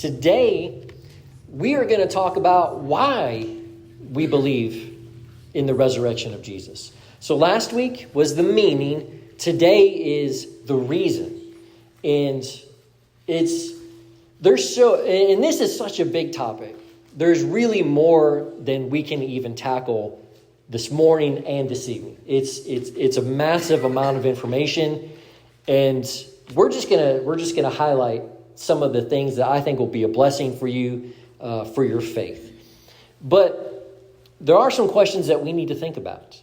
Today, we are going to talk about why we believe in the resurrection of Jesus. So last week was the meaning. Today is the reason. And this is such a big topic. There's really more than we can even tackle this morning and this evening. It's a massive amount of information, and we're just gonna highlight some of the things that I think will be a blessing for you, for your faith. But there are some questions that we need to think about.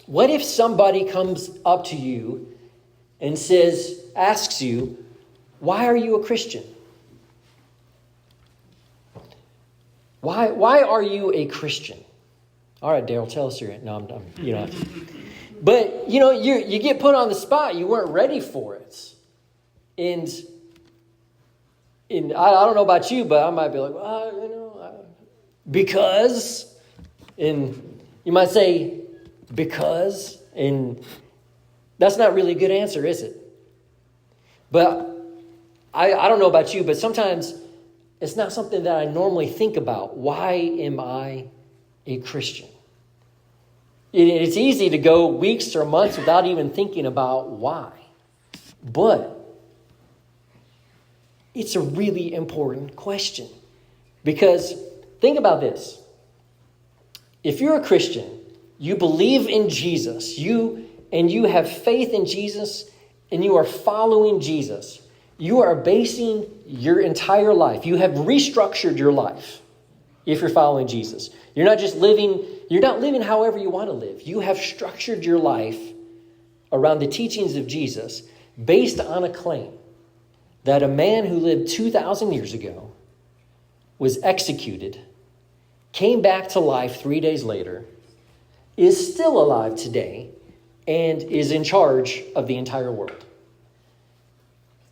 What if somebody comes up to you and asks you, why are you a Christian? Why are you a Christian? All right, Daryl, tell us your. No, I'm But you get put on the spot. You weren't ready for it, and I don't know about you, but I might be like, because, and you might say because, and that's not really a good answer, is it? But I don't know about you, but sometimes it's not something that I normally think about. Why am I a Christian? It's easy to go weeks or months without even thinking about why. But it's a really important question. Because think about this. If you're a Christian, you believe in Jesus, you have faith in Jesus, and you are following Jesus, you are basing your entire life. You have restructured your life if you're following Jesus. You're not living however you want to live. You have structured your life around the teachings of Jesus based on a claim that a man who lived 2,000 years ago was executed, came back to life 3 days later, is still alive today, and is in charge of the entire world.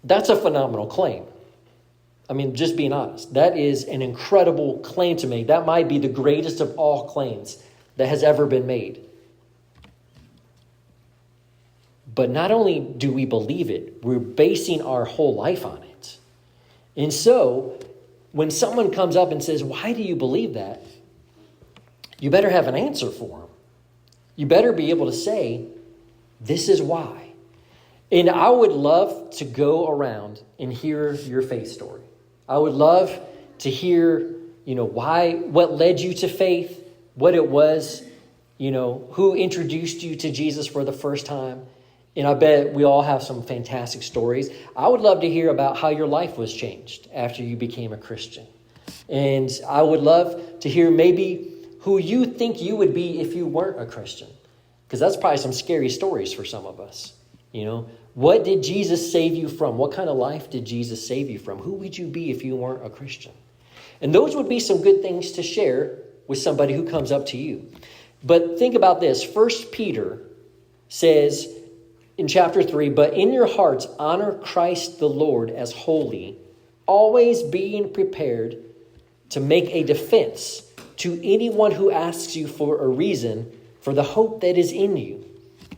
That's a phenomenal claim. I mean, just being honest, that is an incredible claim to make. That might be the greatest of all claims that has ever been made. But not only do we believe it, we're basing our whole life on it. And so, when someone comes up and says, why do you believe that? You better have an answer for them. You better be able to say, this is why. And I would love to go around and hear your faith story. I would love to hear, what led you to faith, what it was, who introduced you to Jesus for the first time. And I bet we all have some fantastic stories. I would love to hear about how your life was changed after you became a Christian. And I would love to hear maybe who you think you would be if you weren't a Christian. Because that's probably some scary stories for some of us. What did Jesus save you from? What kind of life did Jesus save you from? Who would you be if you weren't a Christian? And those would be some good things to share with somebody who comes up to you. But think about this. 1 Peter says in chapter 3, but in your hearts honor Christ the Lord as holy, always being prepared to make a defense to anyone who asks you for a reason for the hope that is in you.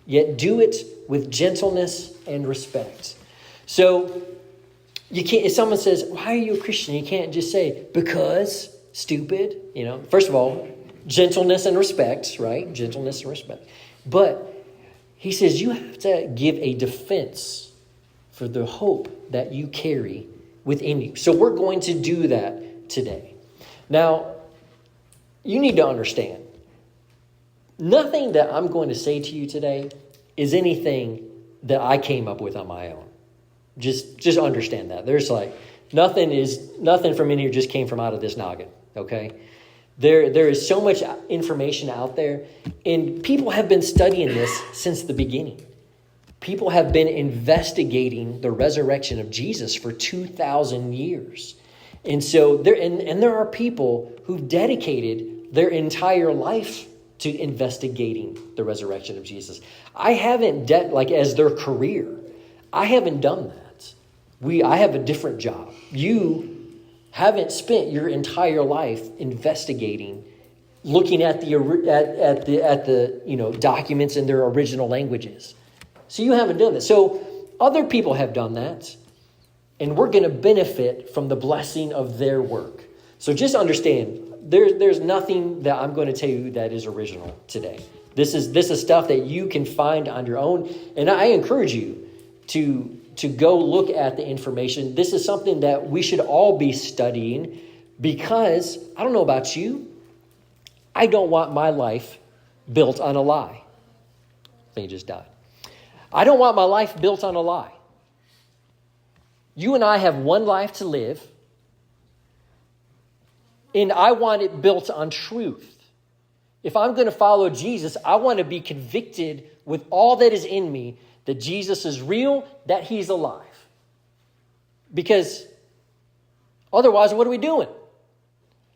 Yet do it with gentleness and respect. So you can't. If someone says, "Why are you a Christian?" You can't just say because stupid. First of all, gentleness and respect, right? Gentleness and respect. But he says you have to give a defense for the hope that you carry within you. So we're going to do that today. Now, you need to understand. Nothing that I'm going to say to you today is anything that I came up with on my own. Just understand that. There's nothing from in here just came from out of this noggin, okay? There is so much information out there, and people have been studying this since the beginning. People have been investigating the resurrection of Jesus for 2,000 years. And so there are people who've dedicated their entire life to investigating the resurrection of Jesus. I haven't as their career. I haven't done that. I have a different job. You haven't spent your entire life investigating, looking at the documents in their original languages. So you haven't done that. So other people have done that. and we're going to benefit from the blessing of their work. So just understand, there's nothing that I'm going to tell you that is original today. This is stuff that you can find on your own, and I encourage you to go look at the information. This is something that we should all be studying, because I don't know about you, I don't want my life built on a lie. I think he just died. I don't want my life built on a lie. You and I have one life to live, and I want it built on truth. If I'm going to follow Jesus, I want to be convicted with all that is in me that Jesus is real, that he's alive. Because otherwise, what are we doing?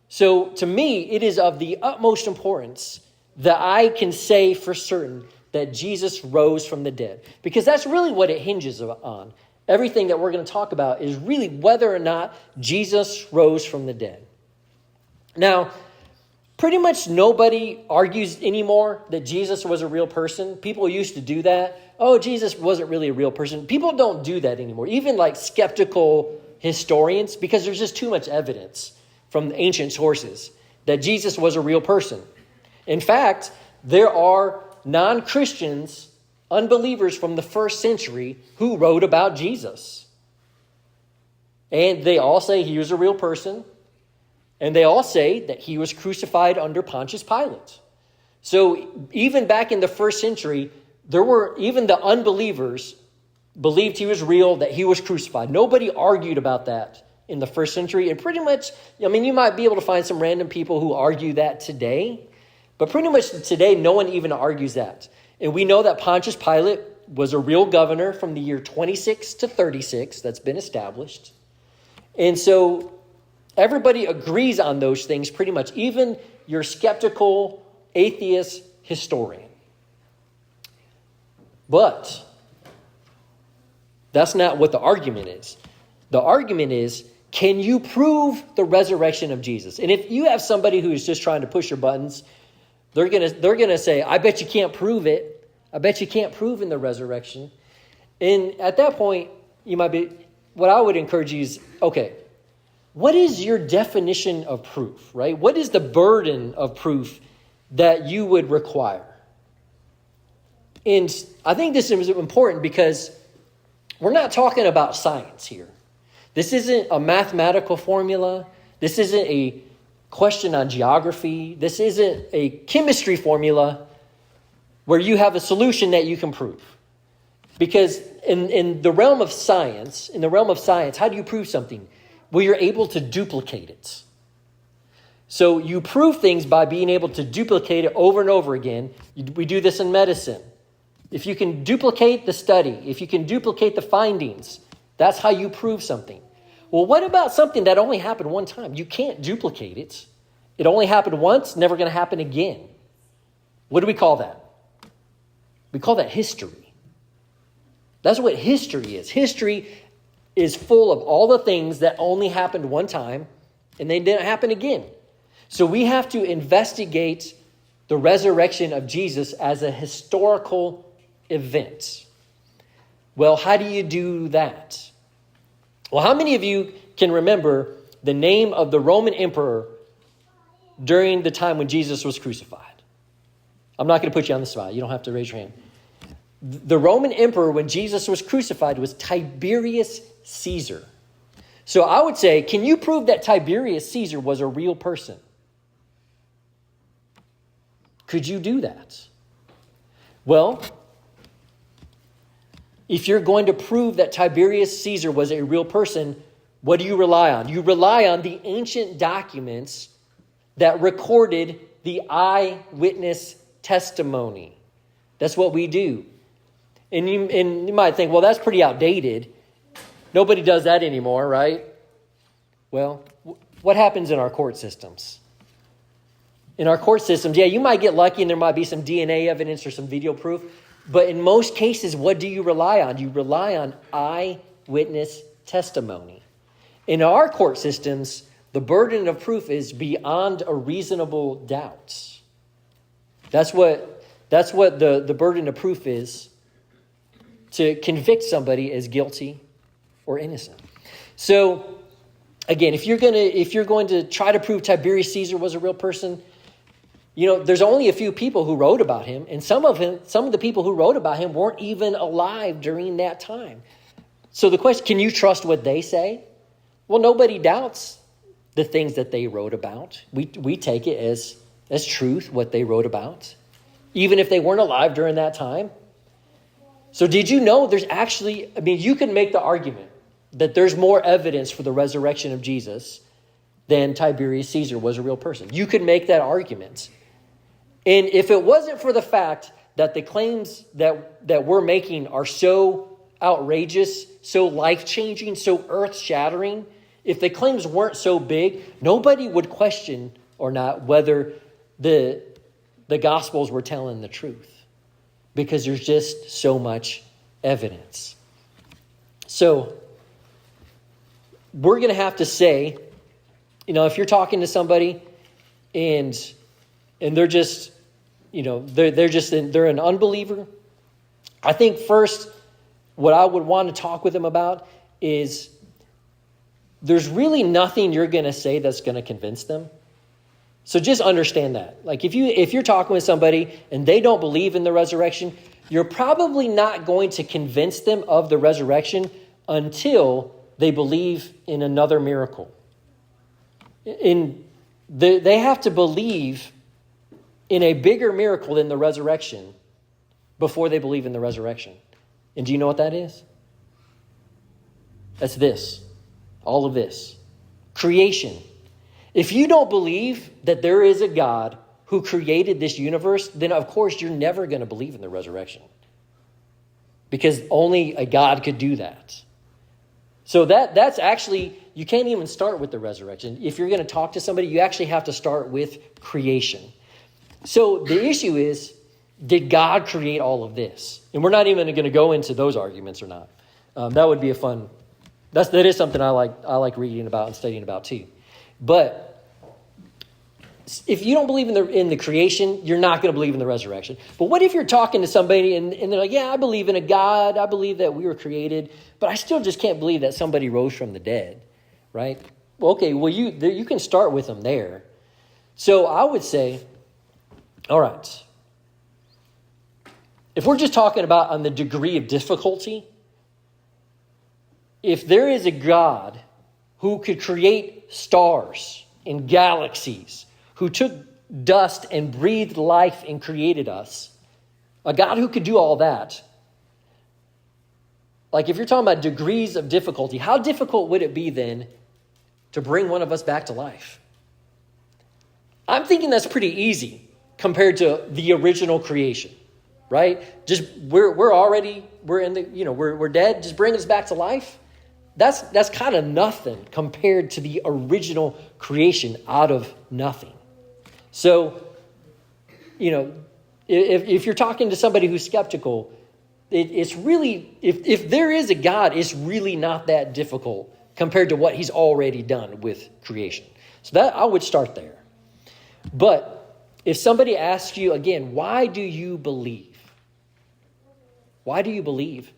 So to me, it is of the utmost importance that I can say for certain that Jesus rose from the dead. Because that's really what it hinges on. Everything that we're going to talk about is really whether or not Jesus rose from the dead. Now, pretty much nobody argues anymore that Jesus was a real person. People used to do that. Oh, Jesus wasn't really a real person. People don't do that anymore. Even like skeptical historians, because there's just too much evidence from the ancient sources that Jesus was a real person. In fact, there are non-Christians, unbelievers from the first century who wrote about Jesus. And they all say he was a real person. And they all say that he was crucified under Pontius Pilate. So even back in the first century, even the unbelievers believed he was real, that he was crucified. Nobody argued about that in the first century. And pretty much, you might be able to find some random people who argue that today. But pretty much today, no one even argues that. And we know that Pontius Pilate was a real governor from the year 26 to 36. That's been established. And so everybody agrees on those things pretty much, even your skeptical, atheist historian. But that's not what the argument is. The argument is, can you prove the resurrection of Jesus? And if you have somebody who is just trying to push your buttons, they're gonna say, I bet you can't prove it. I bet you can't prove in the resurrection. And at that point, what I would encourage you is, okay, what is your definition of proof, right? What is the burden of proof that you would require? And I think this is important because we're not talking about science here. This isn't a mathematical formula. This isn't a question on geography. This isn't a chemistry formula where you have a solution that you can prove. Because in the realm of science, how do you prove something? Well, you're able to duplicate it. So you prove things by being able to duplicate it over and over again. We do this in medicine. If you can duplicate the study, if you can duplicate the findings, that's how you prove something. Well, what about something that only happened one time? You can't duplicate it. It only happened once, never going to happen again. What do we call that? We call that history. That's what history is. History is full of all the things that only happened one time and they didn't happen again. So we have to investigate the resurrection of Jesus as a historical event. Well, how do you do that? Well, how many of you can remember the name of the Roman emperor during the time when Jesus was crucified? I'm not going to put you on the spot. You don't have to raise your hand. The Roman emperor when Jesus was crucified was Tiberius Caesar. So I would say, can you prove that Tiberius Caesar was a real person? Could you do that? Well, if you're going to prove that Tiberius Caesar was a real person, what do you rely on? You rely on the ancient documents that recorded the eyewitness testimony. That's what we do. And you might think, well, that's pretty outdated. Nobody does that anymore, right? Well, what happens in our court systems? In our court systems, you might get lucky and there might be some DNA evidence or some video proof. But in most cases, what do you rely on? You rely on eyewitness testimony. In our court systems, the burden of proof is beyond a reasonable doubt. That's what the burden of proof is, to convict somebody as guilty or innocent. So, again, if you're going to try to prove Tiberius Caesar was a real person, there's only a few people who wrote about him, and some of the people who wrote about him weren't even alive during that time. So the question, can you trust what they say? Well, nobody doubts the things that they wrote about. We take it as truth, what they wrote about, even if they weren't alive during that time. So did you know there's actually, you can make the argument that there's more evidence for the resurrection of Jesus than Tiberius Caesar was a real person. You could make that argument. And if it wasn't for the fact that the claims that we're making are so outrageous, so life-changing, so earth-shattering, if the claims weren't so big, nobody would question or not whether the Gospels were telling the truth, because there's just so much evidence. So we're going to have to say, if you're talking to somebody and they're just, they're an unbeliever, I think first what I would want to talk with them about is there's really nothing you're going to say that's going to convince them. So just understand that. Like if you're talking with somebody and they don't believe in the resurrection, you're probably not going to convince them of the resurrection until they believe in another miracle. They have to believe in a bigger miracle than the resurrection before they believe in the resurrection. And do you know what that is? That's this. All of this. Creation. If you don't believe that there is a God who created this universe, then of course you're never going to believe in the resurrection. Because only a God could do that. So that's actually, you can't even start with the resurrection. If you're going to talk to somebody, you actually have to start with creation. So the issue is, did God create all of this? And we're not even going to go into those arguments or not. That would be a fun, that is something I like reading about and studying about too. But if you don't believe in the creation, you're not going to believe in the resurrection. But what if you're talking to somebody and they're like, yeah, I believe in a God. I believe that we were created, but I still just can't believe that somebody rose from the dead, right? Well, okay, well, you can start with them there. So I would say, all right, if we're just talking about on the degree of difficulty, if there is a God who could create stars and galaxies, who took dust and breathed life and created us, a God who could do all that, like if you're talking about degrees of difficulty, how difficult would it be then to bring one of us back to life? I'm thinking that's pretty easy compared to the original creation, right? Just we're dead. Just bring us back to life. That's kind of nothing compared to the original creation out of nothing. So, if you're talking to somebody who's skeptical, it's really, if there is a God, it's really not that difficult compared to what he's already done with creation. So that I would start there. But if somebody asks you again, why do you believe? Why do you believe?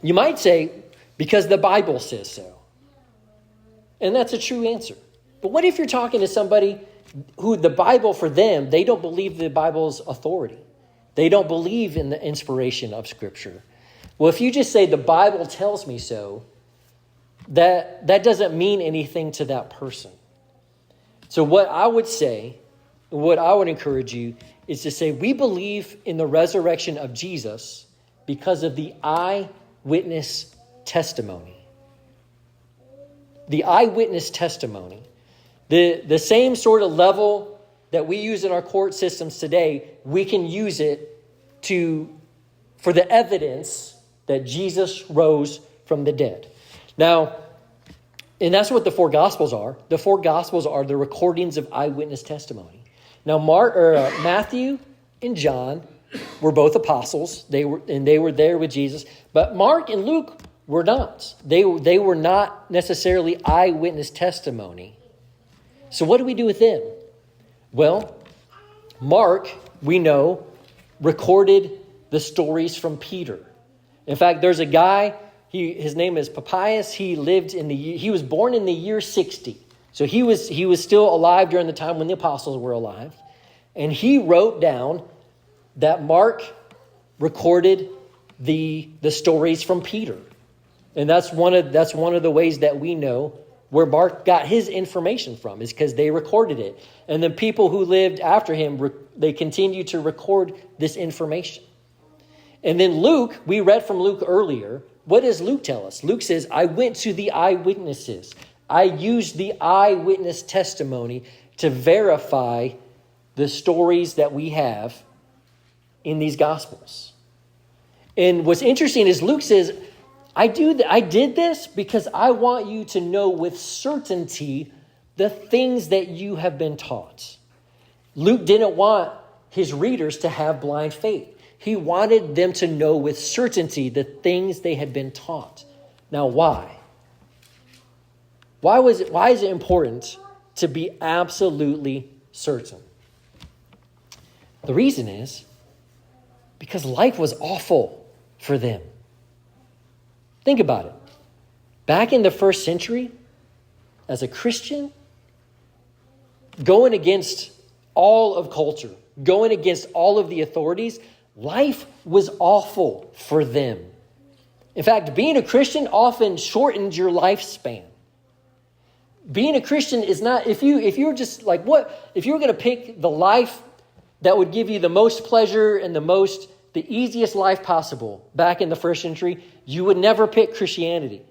You might say, because the Bible says so. And that's a true answer. But what if you're talking to somebody who the Bible for them, they don't believe the Bible's authority. They don't believe in the inspiration of Scripture. Well, if you just say the Bible tells me so, that doesn't mean anything to that person. So what I would say, what I would encourage you is to say, we believe in the resurrection of Jesus because of the eyewitness testimony. The eyewitness testimony. The same sort of level that we use in our court systems today, we can use it for the evidence that Jesus rose from the dead. Now, and that's what the four Gospels are. The four Gospels are the recordings of eyewitness testimony. Now, Matthew and John were both apostles. They were there with Jesus. But Mark and Luke were not. They were not necessarily eyewitness testimony. So what do we do with them? Well, Mark, we know, recorded the stories from Peter. In fact, there's a guy His name is Papias. He was born in the year 60. So he was still alive during the time when the apostles were alive. And he wrote down that Mark recorded the stories from Peter. And that's one of the ways that we know where Mark got his information from, is because they recorded it. And the people who lived after him, they continued to record this information. And then Luke, we read from Luke earlier. What does Luke tell us? Luke says, I went to the eyewitnesses. I used the eyewitness testimony to verify the stories that we have in these Gospels. And what's interesting is Luke says, I did this because I want you to know with certainty the things that you have been taught. Luke didn't want his readers to have blind faith. He wanted them to know with certainty the things they had been taught. Now, why? Why is it important to be absolutely certain? The reason is because life was awful for them. Think about it. Back in the first century, as a Christian, going against all of culture, going against all of the authorities, life was awful for them. In fact, being a Christian often shortened your lifespan. Being a Christian is not, if you're just like, if you were going to pick the life that would give you the most pleasure and the easiest life possible back in the first century, you would never pick Christianity.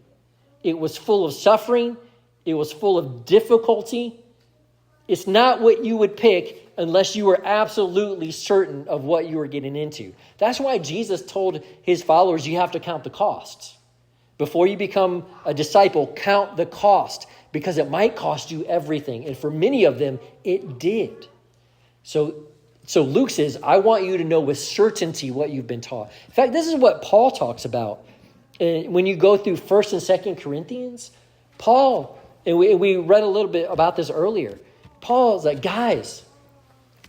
It was full of suffering. It was full of difficulty. It's not what you would pick unless you were absolutely certain of what you were getting into. That's why Jesus told his followers, you have to count the costs. Before you become a disciple, count the cost, because it might cost you everything. And for many of them, it did. So Luke says, I want you to know with certainty what you've been taught. In fact, this is what Paul talks about. When you go through 1st and 2nd Corinthians, Paul, and we read a little bit about this earlier, Paul's like, guys,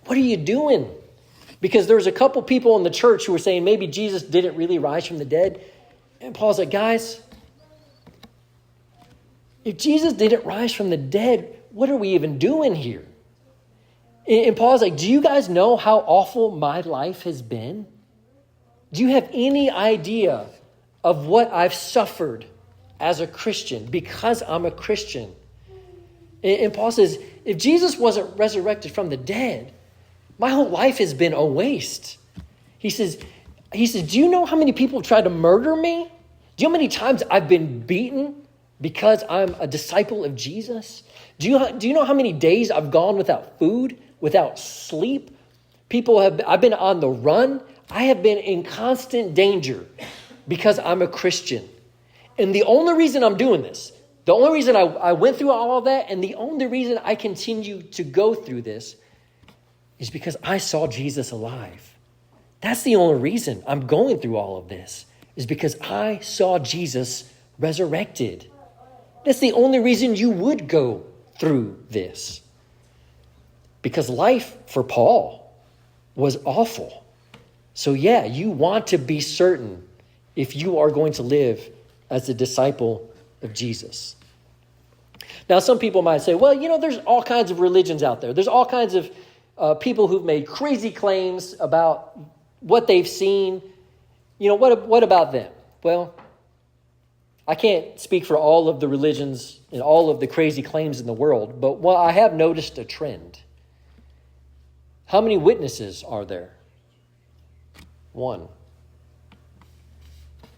what are you doing? Because there's a couple people in the church who were saying maybe Jesus didn't really rise from the dead. And Paul's like, guys, if Jesus didn't rise from the dead, what are we even doing here? And Paul's like, do you guys know how awful my life has been? Do you have any idea of what I've suffered as a Christian because I'm a Christian? And Paul says, if Jesus wasn't resurrected from the dead, my whole life has been a waste. He says, do you know how many people tried to murder me? Do you know how many times I've been beaten because I'm a disciple of Jesus? Do you know how many days I've gone without food, without sleep? I've been on the run. I have been in constant danger because I'm a Christian. And the only reason I'm doing this, the only reason I went through all of that, and the only reason I continue to go through this is because I saw Jesus alive. That's the only reason I'm going through all of this, is because I saw Jesus resurrected. That's the only reason you would go through this. Because life for Paul was awful. So yeah, you want to be certain if you are going to live as a disciple of Jesus. Now, some people might say, well, there's all kinds of religions out there. There's all kinds of people who've made crazy claims about what they've seen. What about them? Well, I can't speak for all of the religions and all of the crazy claims in the world, but I have noticed a trend. How many witnesses are there? One.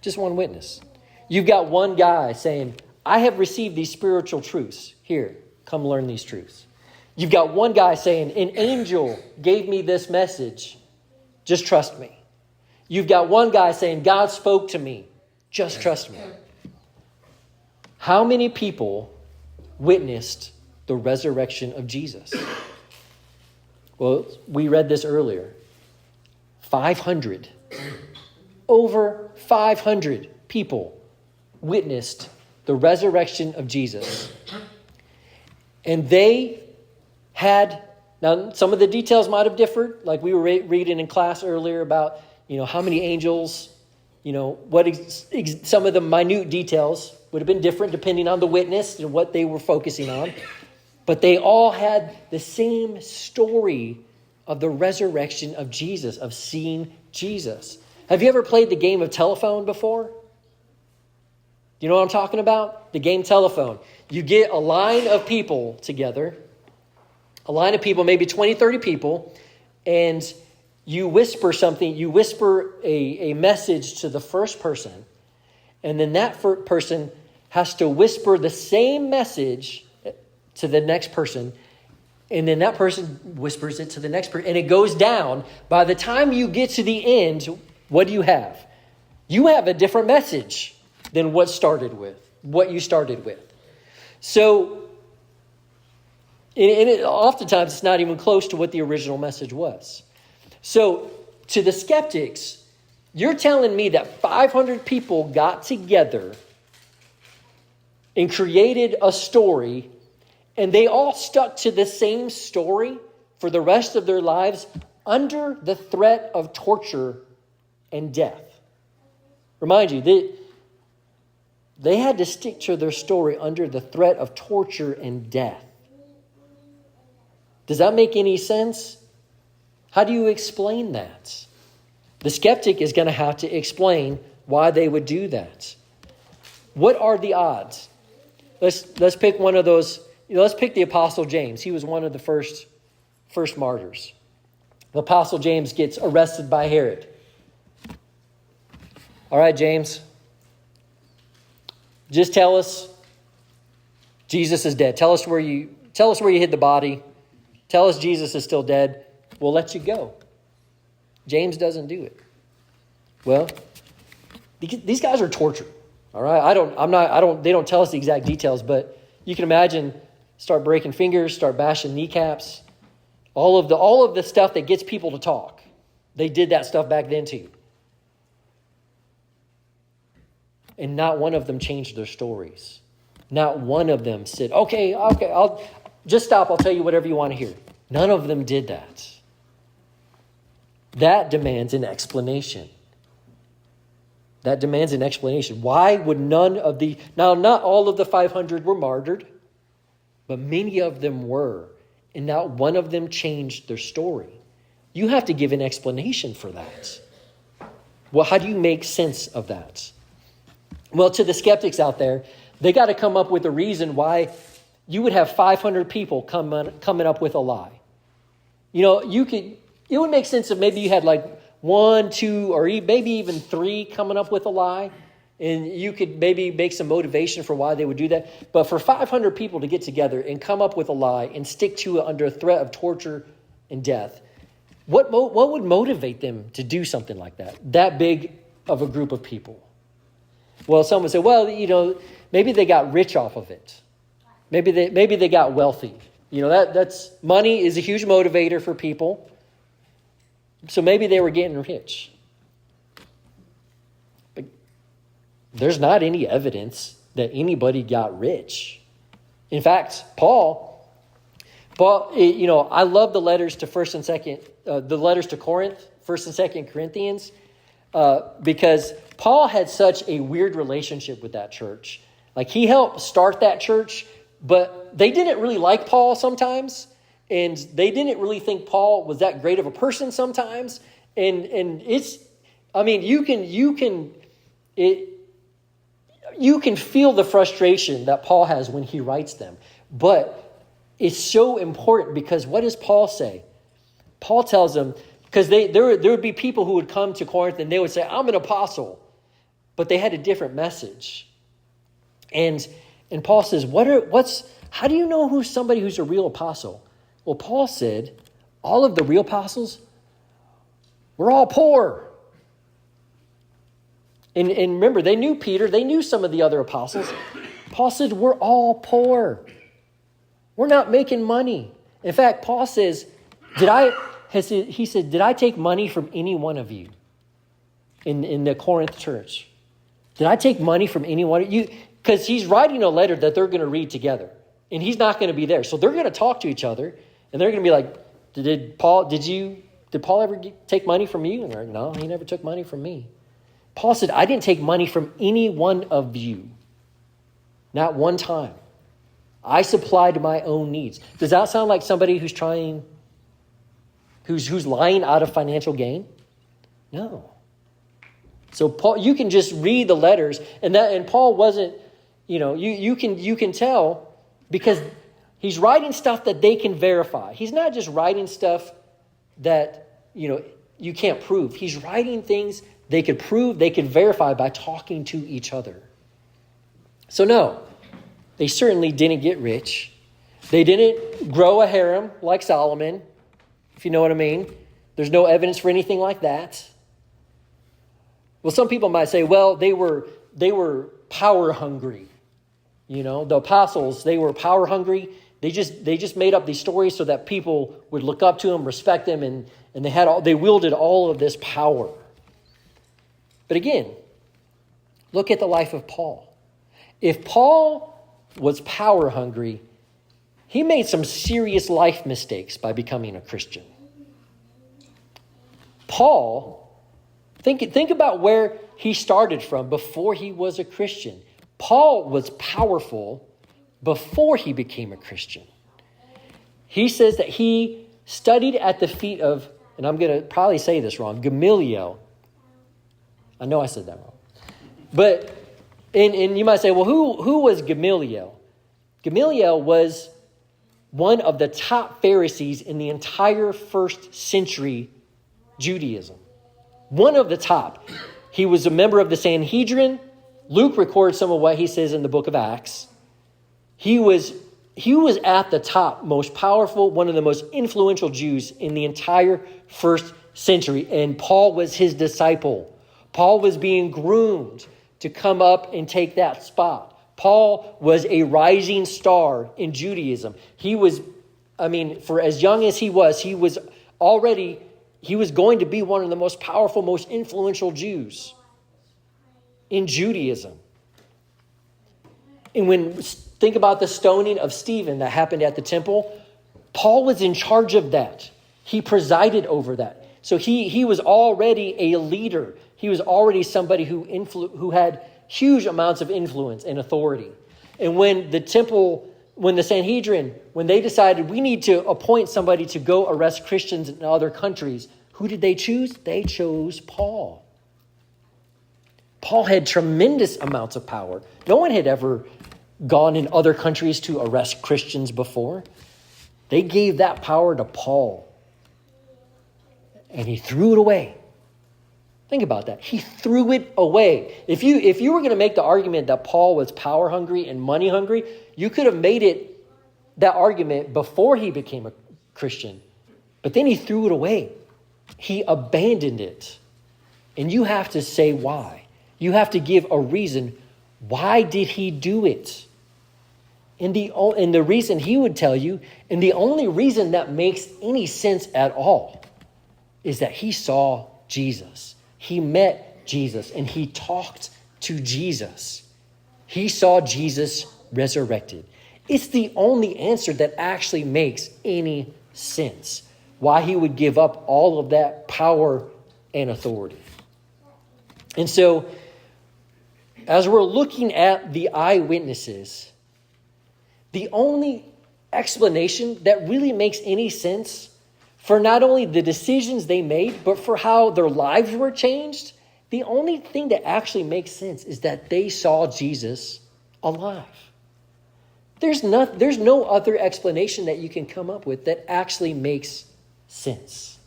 Just one witness. You've got one guy saying, I have received these spiritual truths. Here, come learn these truths. You've got one guy saying, an angel gave me this message. Just trust me. You've got one guy saying, God spoke to me. Just trust me. How many people witnessed the resurrection of Jesus? Well, we read this earlier. 500. Over 500 people witnessed the resurrection of Jesus. And they had, now some of the details might have differed, like we were reading in class earlier about, how many angels some of the minute details would have been different depending on the witness and what they were focusing on. But they all had the same story of the resurrection of Jesus, of seeing Jesus. Have you ever played the game of telephone before? Do you know what I'm talking about? The game telephone. You get a line of people together, maybe 20, 30 people, and you whisper something. You whisper a message to the first person, and then that person has to whisper the same message to the next person, and then that person whispers it to the next person, and it goes down. By the time you get to the end, what do you have? You have a different message than what you started with. So, oftentimes it's not even close to what the original message was. So, to the skeptics, you're telling me that 500 people got together and created a story, and they all stuck to the same story for the rest of their lives under the threat of torture and death. Remind you, they had to stick to their story under the threat of torture and death. Does that make any sense? How do you explain that? The skeptic is going to have to explain why they would do that. What are the odds? Let's pick one of those. Let's pick the Apostle James. He was one of the first martyrs. The Apostle James gets arrested by Herod. All right, James. Just tell us Jesus is dead. Tell us where you hid the body. Tell us Jesus is still dead. We'll let you go. James doesn't do it. Well, these guys are tortured. All right. They don't tell us the exact details, but you can imagine start breaking fingers, start bashing kneecaps, all of the stuff that gets people to talk. They did that stuff back then too. And not one of them changed their stories. Not one of them said, okay, I'll just stop. I'll tell you whatever you want to hear. None of them did that. That demands an explanation. Why would not all of the 500 were martyred, but many of them were. And not one of them changed their story. You have to give an explanation for that. Well, how do you make sense of that? Well, to the skeptics out there, they got to come up with a reason why you would have 500 people coming up with a lie. It would make sense if maybe you had like 1, 2, or maybe even 3 coming up with a lie, and you could maybe make some motivation for why they would do that. But for 500 people to get together and come up with a lie and stick to it under a threat of torture and death, what would motivate them to do something like that? That big of a group of people. Well, some would say, maybe they got rich off of it. Maybe they got wealthy. That's money is a huge motivator for people. So maybe they were getting rich. But there's not any evidence that anybody got rich. In fact, Paul, I love the letters to the letters to Corinth, 1st and 2nd Corinthians, because Paul had such a weird relationship with that church. Like, he helped start that church, but they didn't really like Paul sometimes, and they didn't really think Paul was that great of a person sometimes. And you can feel the frustration that Paul has when he writes them. But it's so important, because what does Paul say? Paul tells them, because there would be people who would come to Corinth and they would say, I'm an apostle, but they had a different message. And Paul says, how do you know who's somebody who's a real apostle? Well, Paul said, all of the real apostles, we're all poor. And remember, they knew Peter, they knew some of the other apostles. Paul said, we're all poor. We're not making money. In fact, Paul says, did I take money from any one of you in the Corinth church? Did I take money from any one of you? Because he's writing a letter that they're going to read together. And he's not going to be there. So they're going to talk to each other. And they're going to be like, did Paul ever take money from you? And they're like, no, he never took money from me. Paul said, I didn't take money from any one of you. Not one time. I supplied my own needs. Does that sound like somebody who's lying out of financial gain? No. So Paul, you can just read the letters, and Paul wasn't, you can tell because he's writing stuff that they can verify. He's not just writing stuff that, you can't prove. He's writing things they could prove, they could verify by talking to each other. So no, they certainly didn't get rich. They didn't grow a harem like Solomon, if you know what I mean. There's no evidence for anything like that. Well, some people might say, well, they were power hungry. The apostles, they were power hungry. They just made up these stories so that people would look up to them, respect them, and they wielded all of this power. But again, look at the life of Paul. If Paul was power hungry, he made some serious life mistakes by becoming a Christian. Paul, think about where he started from before he was a Christian. Paul was powerful before he became a Christian. He says that he studied at the feet of, and I'm going to probably say this wrong, Gamaliel. I know I said that wrong. But, and you might say, well, who was Gamaliel? Gamaliel was one of the top Pharisees in the entire first century Judaism. One of the top. He was a member of the Sanhedrin. Luke records some of what he says in the book of Acts. He was at the top, most powerful, one of the most influential Jews in the entire first century. And Paul was his disciple. Paul was being groomed to come up and take that spot. Paul was a rising star in Judaism. For as young as he was going to be one of the most powerful, most influential Jews in Judaism. And think about the stoning of Stephen that happened at the temple. Paul was in charge of that. He presided over that. So he was already a leader. He was already somebody who had huge amounts of influence and authority. And when the Sanhedrin, when they decided we need to appoint somebody to go arrest Christians in other countries, who did they choose? They chose Paul. Paul had tremendous amounts of power. No one had ever gone in other countries to arrest Christians before. They gave that power to Paul. And he threw it away. Think about that. He threw it away. If you were going to make the argument that Paul was power hungry and money hungry, you could have made that argument before he became a Christian. But then he threw it away. He abandoned it. And you have to say why. You have to give a reason. Why did he do it? And the reason he would tell you, and the only reason that makes any sense at all, is that he saw Jesus. He met Jesus and he talked to Jesus. He saw Jesus resurrected. It's the only answer that actually makes any sense. Why he would give up all of that power and authority. And so, as we're looking at the eyewitnesses, the only explanation that really makes any sense for not only the decisions they made, but for how their lives were changed, the only thing that actually makes sense is that they saw Jesus alive. There's no other explanation that you can come up with that actually makes sense.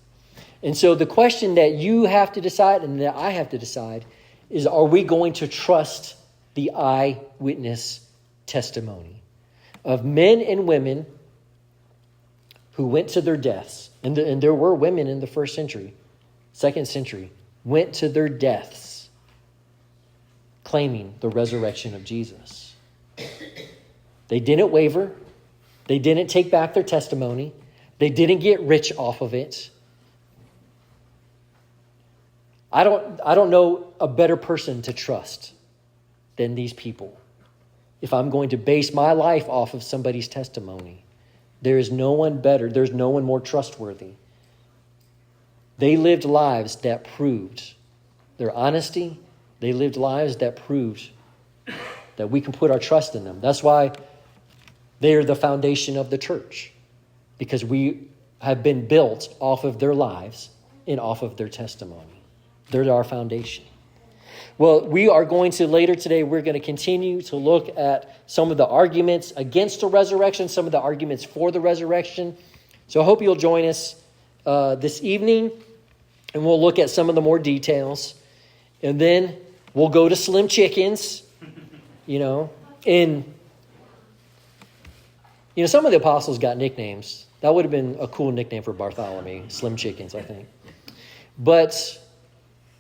And so the question that you have to decide and that I have to decide is, are we going to trust the eyewitness testimony of men and women who went to their deaths? And there were women in the first century, second century, went to their deaths claiming the resurrection of Jesus. They didn't waver. They didn't take back their testimony. They didn't get rich off of it. I don't know a better person to trust than these people. If I'm going to base my life off of somebody's testimony, there is no one better. There's no one more trustworthy. They lived lives that proved their honesty They lived lives that proved that we can put our trust in them. That's why they are the foundation of the church, because we have been built off of their lives and off of their testimony. They're our foundation. Well, we are going to later today, we're going to continue to look at some of the arguments against the resurrection, some of the arguments for the resurrection. So I hope you'll join us this evening, and we'll look at some of the more details. And then we'll go to Slim Chickens, and some of the apostles got nicknames. That would have been a cool nickname for Bartholomew, Slim Chickens, I think. But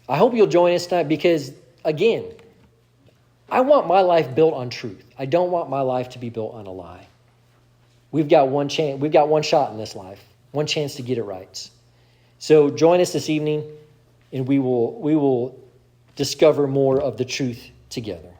I hope you'll join us tonight because, again, I want my life built on truth. I don't want my life to be built on a lie. We've got one chance. We've got one shot in this life, one chance to get it right. So join us this evening, and we will discover more of the truth together.